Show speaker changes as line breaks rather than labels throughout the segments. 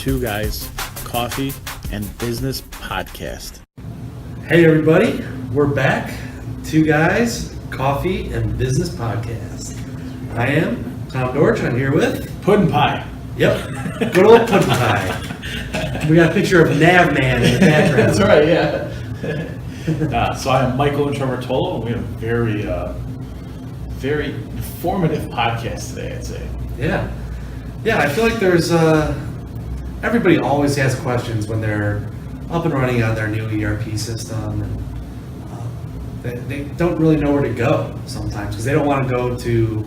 Two Guys, Coffee, and Business podcast.
Hey everybody, we're back. Two Guys, Coffee, and Business podcast. I am Tom Dorch. I'm here with
Puddin' Pie.
Yep, good old Puddin' Pie. We got a picture of Nav Man in the background.
That's right, yeah. So I am Michael and Trevor Tolo, and we have a very informative podcast today, I'd say.
Yeah, I feel like there's everybody always has questions when they're up and running on their new ERP system, and they don't really know where to go sometimes because they don't want to go to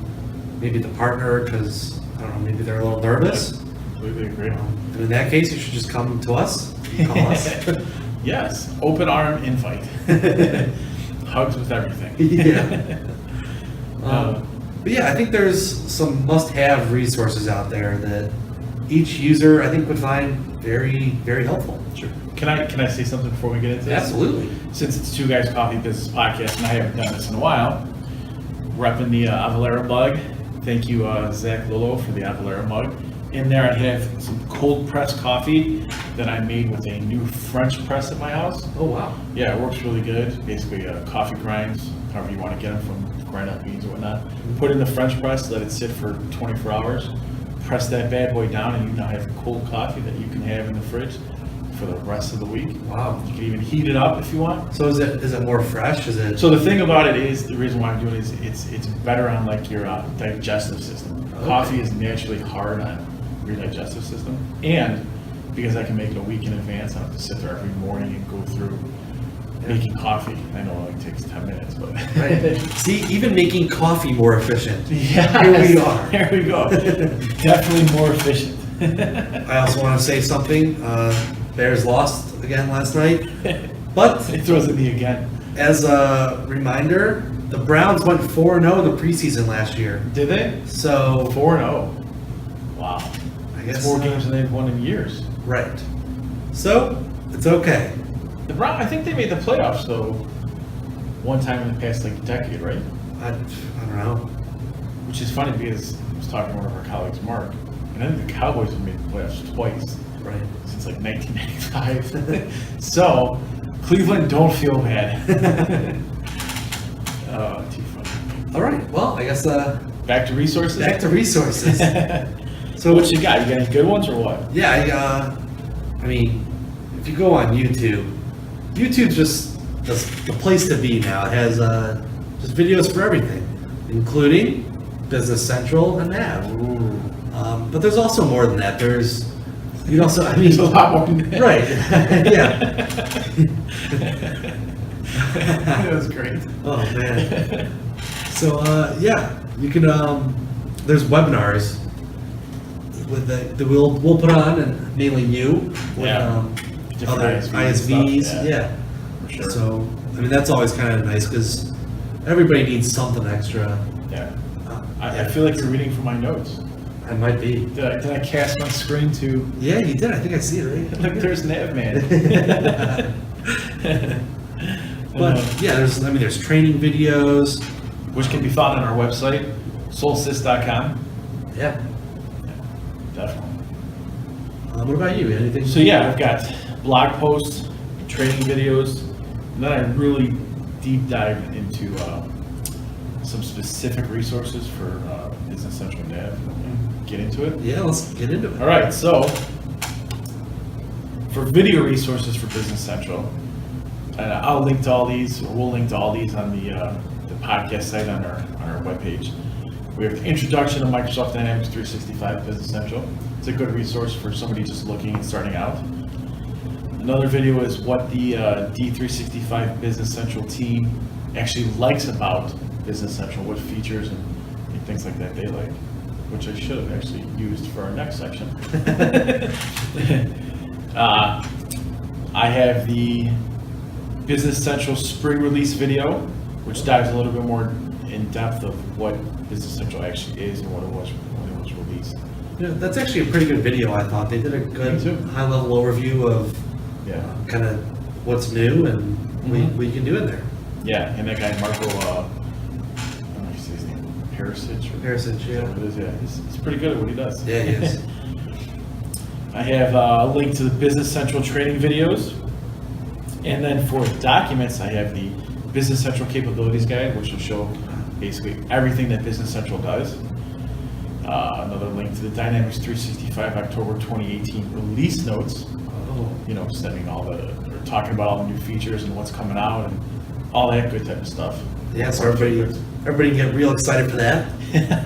maybe the partner because, I don't know, maybe they're a little nervous.
Completely agree.
And in that case, you should just come to us, call us.
Yes, open arm invite. Hugs with everything.
Yeah. But yeah, I think there's some must-have resources out there that each user, I think, would find very, very helpful.
Sure. Can I say something before we get into this?
Absolutely.
Since it's Two Guys Coffee Business Podcast, and I haven't done this in a while, repping the Avalara mug. Thank you, Zach Lillo, for the Avalara mug. In there, I have some cold press coffee that I made with a new French press at my house.
Oh, wow.
Yeah, it works really good. Basically, coffee grinds, however you want to get them, from grind up beans or whatnot. Put it in the French press, let it sit for 24 hours. Press that bad boy down, and you now have cold coffee that you can have in the fridge for the rest of the week.
Wow.
You can even heat it up if you want.
So is it more fresh? Is it?
So the thing about it is, the reason why I'm doing it is it's better on like your digestive system. Okay. Coffee is naturally hard on your digestive system, and because I can make it a week in advance, I don't have to sit there every morning and go through making coffee. I know it only takes 10 minutes, but
right. See, even making coffee more efficient.
Yeah,
here we are.
There we go. Definitely more efficient.
I also want to say something. Bears lost again last night, but
it throws at me again.
As a reminder, the Browns went 4-0 in the preseason last year.
Did they?
So
4-0. Wow.
I guess
4 games and they've won in years.
Right. So it's okay.
The Browns, I think they made the playoffs though one time in the past like decade, right?
I don't know. Which
is funny because I was talking to one of our colleagues, Mark, and I think the Cowboys have made the playoffs twice.
Right.
Since like 1995. So Cleveland, don't feel bad. Oh, too funny.
All right. Well, I guess
back to resources.
Back to resources.
So what you got? You got any good ones or what?
Yeah, I mean, if you go on YouTube, YouTube's just the place to be now. It has just videos for everything, including Business Central and NAV. But there's also more than that. There's
there's a lot more than that.
Right. Yeah.
That was great.
Oh man. So yeah, you can. There's webinars with that we'll put on, and mainly you with other ISVs. Yeah.
For sure.
So I mean that's always kind of nice because everybody needs something extra.
Yeah. I feel like you're reading from my notes.
I might be.
Did I cast my screen to?
Yeah, you did. I think I see it right.
Look, there's Nav Man.
But yeah, there's training videos,
which can be found on our website, solstice.com.
Yeah,
definitely.
What about you? Anything?
So yeah, I've got blog posts, training videos, and then I really deep dive into some specific resources for Business Central Nav. Get into it?
Yeah, let's get into it.
All right, so for video resources for Business Central, and I'll link to all these, or we'll link to all these on the podcast site on our webpage. We have the introduction to Microsoft Dynamics 365 Business Central. It's a good resource for somebody just looking and starting out. Another video is what the D365 Business Central team actually likes about Business Central, what features and things like that they like, which I should have actually used for our next section. I have the Business Central spring release video, which dives a little bit more in depth of what Business Central actually is and what it was when it was released.
Yeah, that's actually a pretty good video. I thought they did a good high-level overview of kind of what's new and what you can do in there.
Yeah, and that guy Marco, I don't know if his name, Perisic.
Perisic, yeah.
Yeah, he's pretty good at what he does.
Yeah, he is.
I have a link to the Business Central training videos. And then for documents, I have the Business Central Capabilities Guide, which will show basically everything that Business Central does. Another link to the Dynamics 365 October 2018 release notes. You know, sending all the, or talking about all the new features and what's coming out and all that good type of stuff.
Yeah, so everybody can get real excited for that.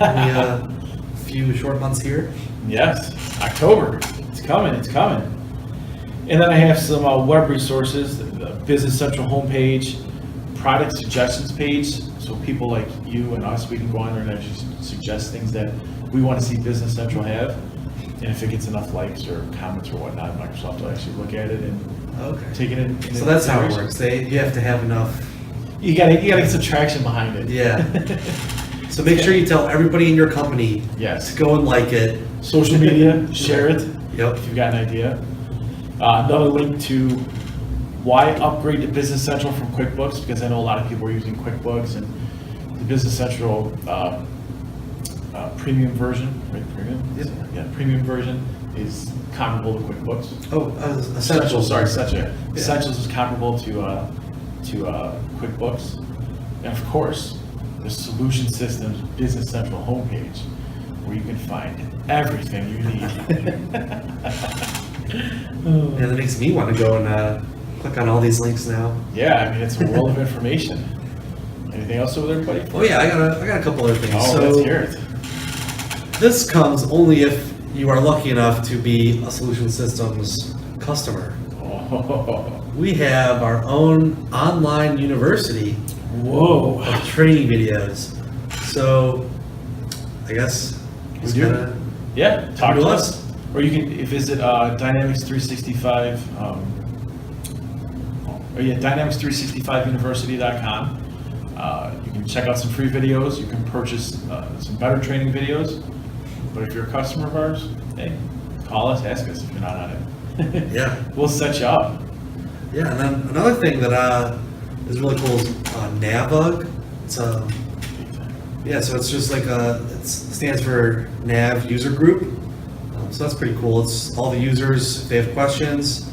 Only a few short months here.
Yes, October. It's coming, it's coming. And then I have some web resources, the Business Central homepage, product suggestions page. So people like you and us, we can go on there and actually suggest things that we want to see Business Central have. And if it gets enough likes or comments or whatnot, Microsoft will actually look at it and take it in.
So that's how it works. You have to have enough.
You gotta get some traction behind it.
Yeah. So make sure you tell everybody in your company
Yes.
to go and like it.
Social media, share it.
Yep.
If you've got an idea. Another link to why upgrade to Business Central from QuickBooks, because I know a lot of people are using QuickBooks, and the Business Central premium version, right? Premium? Yeah, premium version is comparable to QuickBooks.
Oh, Essentials.
Sorry, Essentials is comparable to QuickBooks. And of course, the Solution Systems Business Central homepage, where you can find everything you need.
Yeah, that makes me want to go and click on all these links now.
Yeah, I mean, it's a world of information. Anything else over there, buddy?
Oh yeah, I got a couple other things.
Oh,
So
let's hear it.
this comes only if you are lucky enough to be a Solution Systems customer.
Oh,
We have our own online university
whoa.
of training videos. So I guess
We do. Yeah, talk
to
to
us.
us. Or you can visit Dynamics 365, Dynamics365university.com. You can check out some free videos. You can purchase some better training videos. But if you're a customer of ours, hey, call us, ask us if you're not on it.
Yeah.
We'll set you up.
Yeah, and then another thing that is really cool is NAV. It's so it's just like it stands for NAV User Group. So that's pretty cool. It's all the users, if they have questions,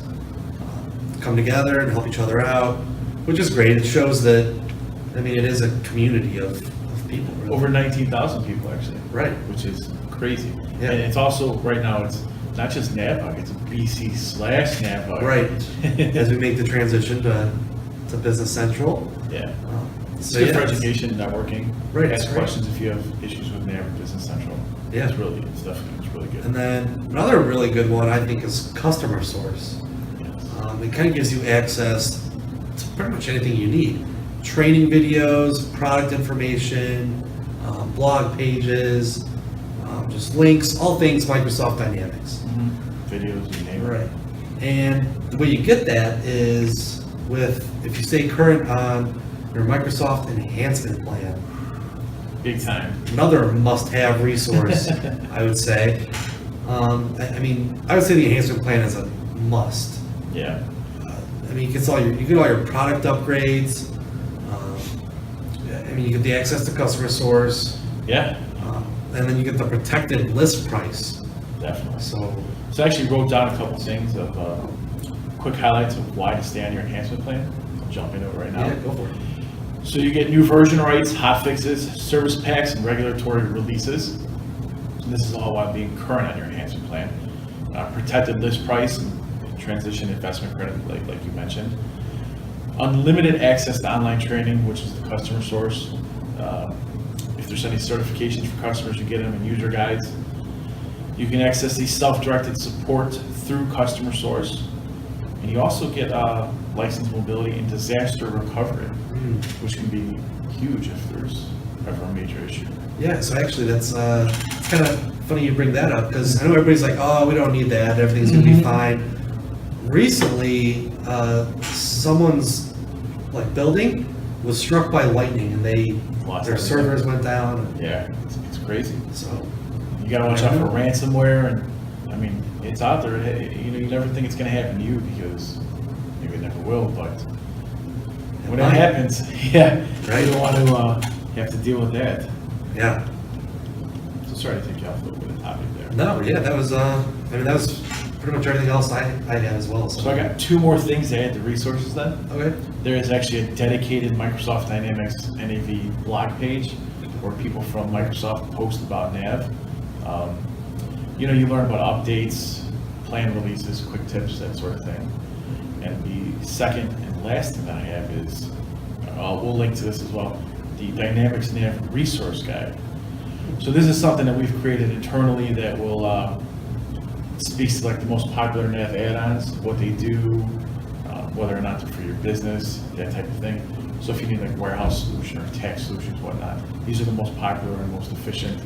come together and help each other out, which is great. It shows that, I mean, it is a community of people. Really.
Over 19,000 people, actually.
Right.
Which is crazy.
Yeah.
And it's also, right now, it's not just NAVHUG, it's BC/NAVHUG.
Right. As we make the transition to Business Central.
Yeah. It's
So
good
yeah,
for
it's-
education, networking.
Right,
Ask
that's right.
questions if you have issues with NAV or Business Central.
Yeah.
It's really good stuff. It's really good.
And then another really good one, I think, is Customer Source.
Yes.
It kind of gives you access to pretty much anything you need. Training videos, product information, blog pages, just links, all things Microsoft Dynamics.
Videos, you name it.
Right. And the way you get that is if you stay current on your Microsoft Enhancement Plan.
Big time.
Another must-have resource, I would say. I mean, I would say the Enhancement Plan is a must.
Yeah.
I mean, you get all your product upgrades. I mean, you get the access to Customer Source,
Yeah,
and then you get the protected list price.
definitely.
So,
So I actually wrote down a couple things of quick highlights of why to stay on your enhancement plan. I'll jump into it right now.
yeah, go for it.
So you get new version rights, hotfixes, service packs, and regulatory releases. And this is all while being current on your enhancement plan. Protected list price and transition investment credit, like you mentioned. Unlimited access to online training, which is the customer source. If there's any certifications for customers, you get them in user guides. You can access the self-directed support through customer source. And you also get license mobility and disaster recovery, which can be huge if there's ever a major issue.
Yeah, so actually it's kind of funny you bring that up, because I know everybody's like, oh, we don't need that, everything's gonna be fine. Recently, someone's building was struck by lightning, and
Lost
their
everything.
servers went down.
Yeah, it's crazy.
So
You gotta watch out for ransomware, and I mean, it's out there. You never think it's gonna happen to you, because maybe it never will, but when it
might.
happens, yeah,
Right.
you don't want to have to deal with that.
yeah,
So sorry to take you off a little bit of topic there.
no, yeah, that was pretty much everything else I have as well.
So I got two more things to add to resources then.
Okay.
There is actually a dedicated Microsoft Dynamics NAV blog page where people from Microsoft post about NAV. You know, you learn about updates, plan releases, quick tips, that sort of thing. And the second and last thing that I have is, we'll link to this as well, the Dynamics NAV resource guide. So this is something that we've created internally that will speaks to like the most popular NAV add-ons, what they do, whether or not they're for your business, that type of thing. So if you need like warehouse solution or tax solutions, whatnot, these are the most popular and most efficient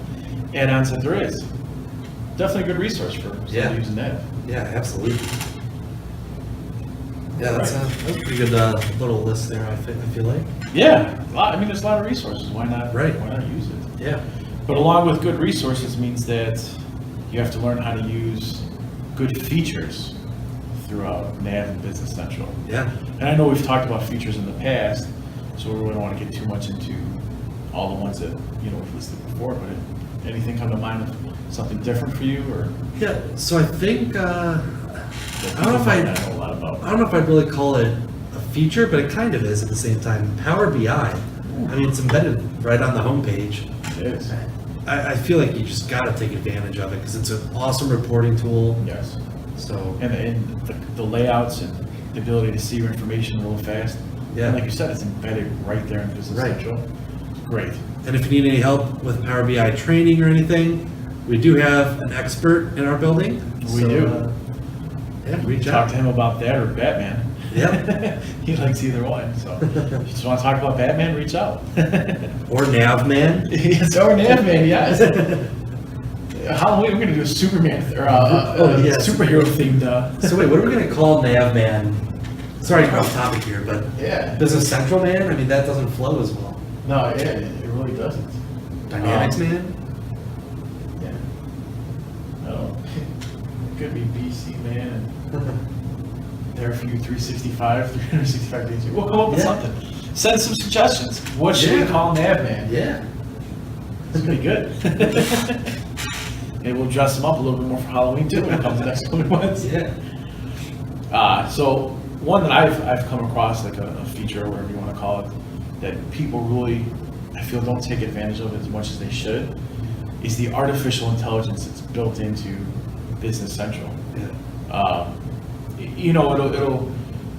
add-ons that there is. Definitely a good resource for somebody using NAV.
Yeah, absolutely. Yeah, that's a pretty good little list there. I feel like.
Yeah, I mean, there's a lot of resources. Why not?
Right.
Why not use it?
Yeah.
But along with good resources means that you have to learn how to use good features throughout NAV and Business Central.
Yeah.
And I know we've talked about features in the past, so we don't want to get too much into all the ones that we've listed before. But anything come to mind of something different for you, or?
Yeah. So I think I don't know if I'd really call it a feature, but it kind of is at the same time. Power BI. I mean, it's embedded right on the homepage.
It is.
I feel like you just got to take advantage of it because it's an awesome reporting tool.
Yes.
So.
And the layouts and the ability to see your information real fast.
Yeah.
And like you said, it's embedded right there in Business Central. It's great.
And if you need any help with Power BI training or anything, we do have an expert in our building.
We do.
Yeah, reach
Talk
out
to him about that or Batman.
Yeah.
He likes either one. So if you just want to talk about Batman, reach out.
Or Navman.
Yes, or Navman, yes. Halloween, we're going to do a Superman or superhero themed.
So wait, what are we going to call Navman? Sorry to go off topic here, but Business Central Man? I mean, that doesn't flow as well.
No, it really doesn't.
Dynamics Man?
Yeah. No. It could be BC Man. There for you 365 days. We'll come up with something. Send some suggestions. What should we call Navman?
Yeah.
It's pretty good. Maybe we'll dress them up a little bit more for Halloween too when it comes to next couple of months.
Yeah.
So one that I've come across, like a feature or whatever you want to call it, that people really, I feel, don't take advantage of as much as they should, is the artificial intelligence that's built into Business Central.
Yeah.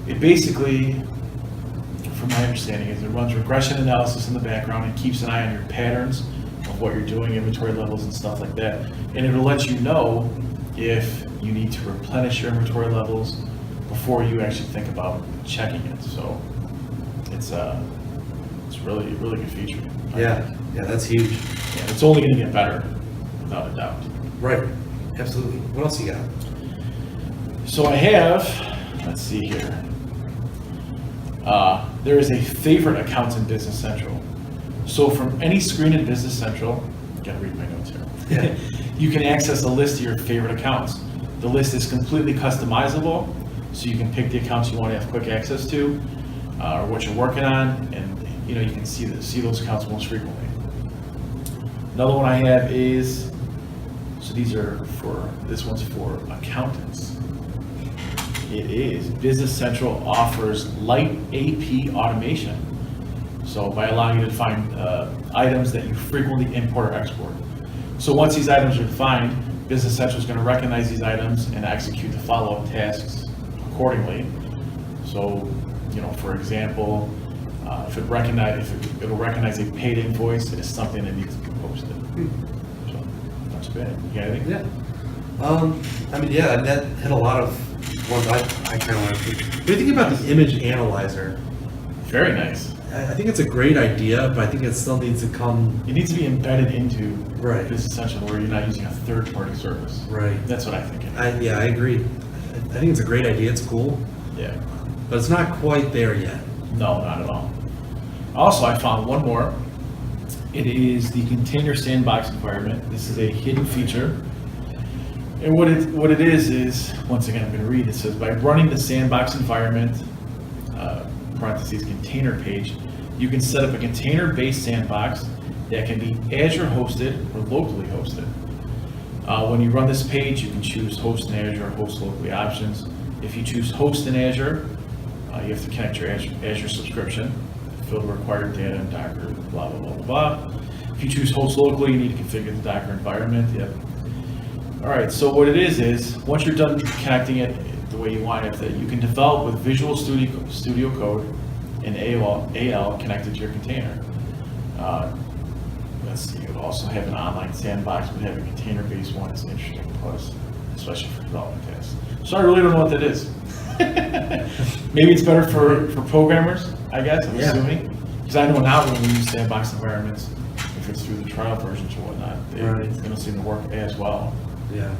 It basically, from my understanding, is it runs regression analysis in the background and keeps an eye on your patterns of what you're doing, inventory levels and stuff like that. And it'll let you know if you need to replenish your inventory levels before you actually think about checking it. So it's really a really good feature.
Yeah, that's huge.
Yeah, it's only going to get better, without a doubt.
Right, absolutely. What else you got?
So I have, let's see here. There is a favorite accounts in Business Central. So from any screen in Business Central, gotta read my notes here.
Yeah.
You can access a list of your favorite accounts. The list is completely customizable, so you can pick the accounts you want to have quick access to, or what you're working on, and you can see those accounts most frequently. Another one I have is, so this one's for accountants. It is Business Central offers light AP automation. So by allowing you to find items that you frequently import or export. So once these items are defined, Business Central is going to recognize these items and execute the follow-up tasks accordingly. So, for example, if it'll recognize a paid invoice as something that needs to be posted. So not too bad. You got anything?
Yeah. That hit a lot of ones I kind of like. What do you think about the image analyzer?
Very nice.
I think it's a great idea, but I think it still needs to come.
It needs to be embedded into
Right.
Business Central where you're not using a third-party service.
Right.
That's what I think.
I agree. I think it's a great idea. It's cool,
Yeah.
but it's not quite there yet.
No, not at all. Also, I found one more. It is the container sandbox environment. This is a hidden feature. And what it is, once again, I'm going to read. It says, by running the sandbox environment, parentheses, container page, you can set up a container-based sandbox that can be Azure hosted or locally hosted. When you run this page, you can choose host in Azure or host locally options. If you choose host in Azure, you have to connect your Azure subscription, fill the required data in Docker, blah, blah, blah, blah, blah. If you choose host locally, you need to configure the Docker environment. Yep. All right, so what it is once you're done connecting it the way you want it, that you can develop with Visual Studio Code and AL connected to your container. Let's see, you'll also have an online sandbox, but having a container-based one is an interesting plus, especially for development tasks. So I really don't know what that is. Maybe it's better for programmers, I guess, I'm assuming. Because I know now when we use sandbox environments, if it's through the trial versions or whatnot, they don't seem to work as well.
Yeah.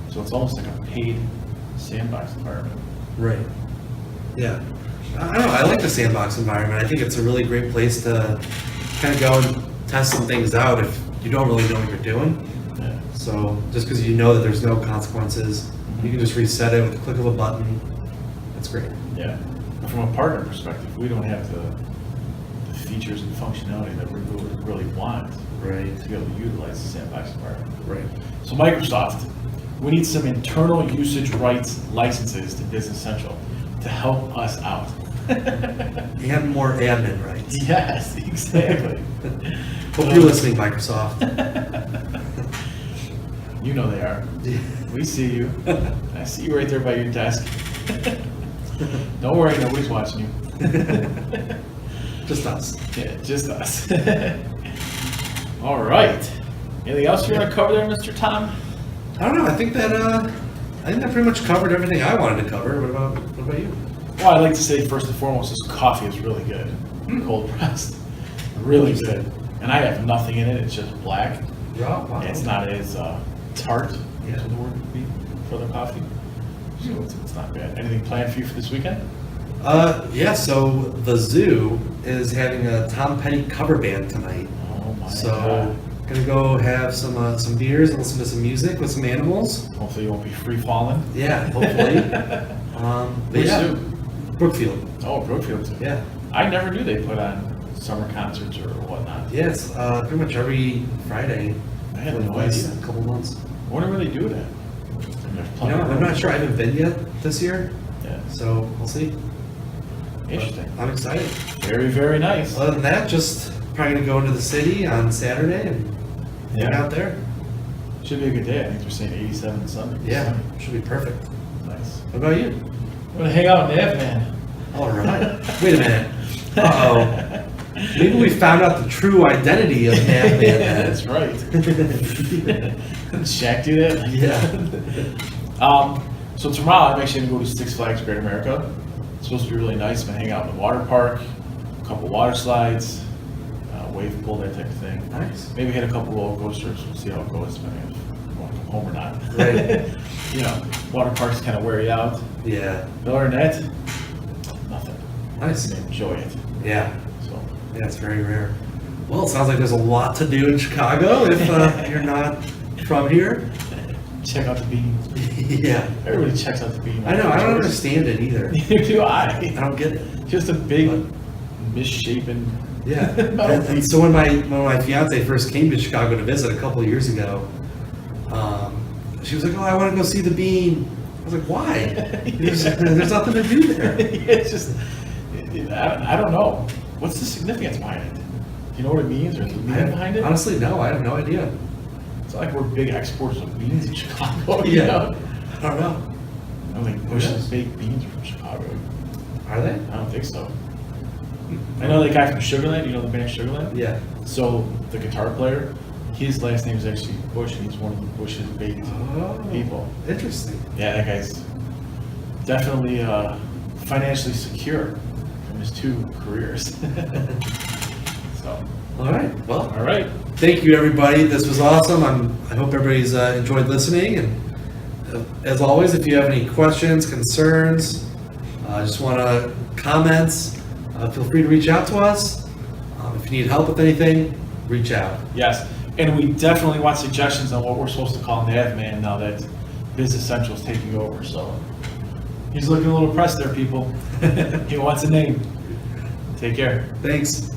So it's almost like a paid sandbox environment.
Right. Yeah. I don't know. I like the sandbox environment. I think it's a really great place to kind of go and test some things out if you don't really know what you're doing.
Yeah.
So just because you know that there's no consequences, you can just reset it with the click of a button. That's great.
Yeah. But from a partner perspective, we don't have the features and functionality that we really want to be able to utilize the sandbox environment.
Right.
So Microsoft, we need some internal usage rights licenses to Business Central to help us out.
And more admin rights.
Yes, exactly.
Hope you're listening, Microsoft.
You know they are. We see you. I see you right there by your desk. Don't worry, nobody's watching you.
Just us.
Yeah, just us. All right. Anything else you want to cover there, Mr. Tom?
I don't know. I think that pretty much covered everything I wanted to cover. What about you?
Well, I'd like to say first and foremost, this coffee is really good. Cold pressed. Really good. And I have nothing in it. It's just black.
Oh, wow.
It's not as tart,
Yeah.
so the word would be, for the coffee. So it's not bad. Anything planned for you for this weekend?
Yeah, so the zoo is having a Tom Petty cover band tonight.
Oh my
So
God.
gonna go have some beers and listen to some music with some animals.
Hopefully you won't be free falling.
Yeah, hopefully. But
Where's
yeah,
Sue?
Brookfield.
Oh, Brookfield too.
Yeah.
I never knew they put on summer concerts or whatnot.
Yeah, it's pretty much every Friday.
I had
for the
no
last
idea.
couple months.
I wonder where they do that.
You know, I'm not sure. I haven't been yet this year,
Yeah.
so we'll see.
Interesting.
But I'm excited.
Very, very nice.
Other than that, just probably gonna go into the city on Saturday and hang
Yeah.
out there.
Should be a good day. I think they're saying 87 Sunday.
Yeah, should be perfect.
Nice.
What about you?
I'm gonna hang out in Nav, man.
All right. Wait a minute. Uh-oh. Maybe we found out the true identity of Nav Man.
That's right. Shaq do that?
Yeah.
So tomorrow I'm actually gonna go to Six Flags Great America. It's supposed to be really nice. I'm gonna hang out in the water park, a couple water slides, wave pool, that type of thing.
Nice.
Maybe hit a couple roller coasters. We'll see how it goes, depending on if I want to come home or not.
Right.
You know, water parks kind of wear you out.
Yeah.
But other than that, nothing.
Nice.
Just enjoy it.
Yeah.
So.
Yeah, it's very rare. Well, it sounds like there's a lot to do in Chicago if you're not from here.
Check out the beans.
Yeah.
Everybody checks out the bean.
I know. I don't understand it either.
Neither do
I
I.
don't get it.
Just a big,
But-
misshapen.
Yeah.
metal
And
bean.
so when my fiance first came to Chicago to visit a couple of years ago, she was like, "Oh, I want to go see the bean." I was like, "Why? There's nothing to do there."
It's just, I don't know. What's the significance behind it? Do you know what it means or the meaning behind it?
Honestly, no, I have no idea.
It's not like we're big exporters of beans in Chicago. You
Yeah.
know?
I don't know.
I don't think Bush's baked beans are from Chicago.
Are they?
I don't think so. I know that guy from Sugarland. You know the band Sugarland?
Yeah.
So the guitar player, his last name is actually Bush, and he's one of the Bush's baked people.
Interesting.
Yeah, that guy's definitely financially secure from his two careers. So,
All right. Well,
all right.
thank you, everybody. This was awesome. I hope everybody's enjoyed listening. And as always, if you have any questions, concerns, just want to comments, feel free to reach out to us. If you need help with anything, reach out.
Yes, and we definitely want suggestions on what we're supposed to call Nav Man now that Business Central is taking over. So he's looking a little pressed there, people. He wants a name. Take care.
Thanks.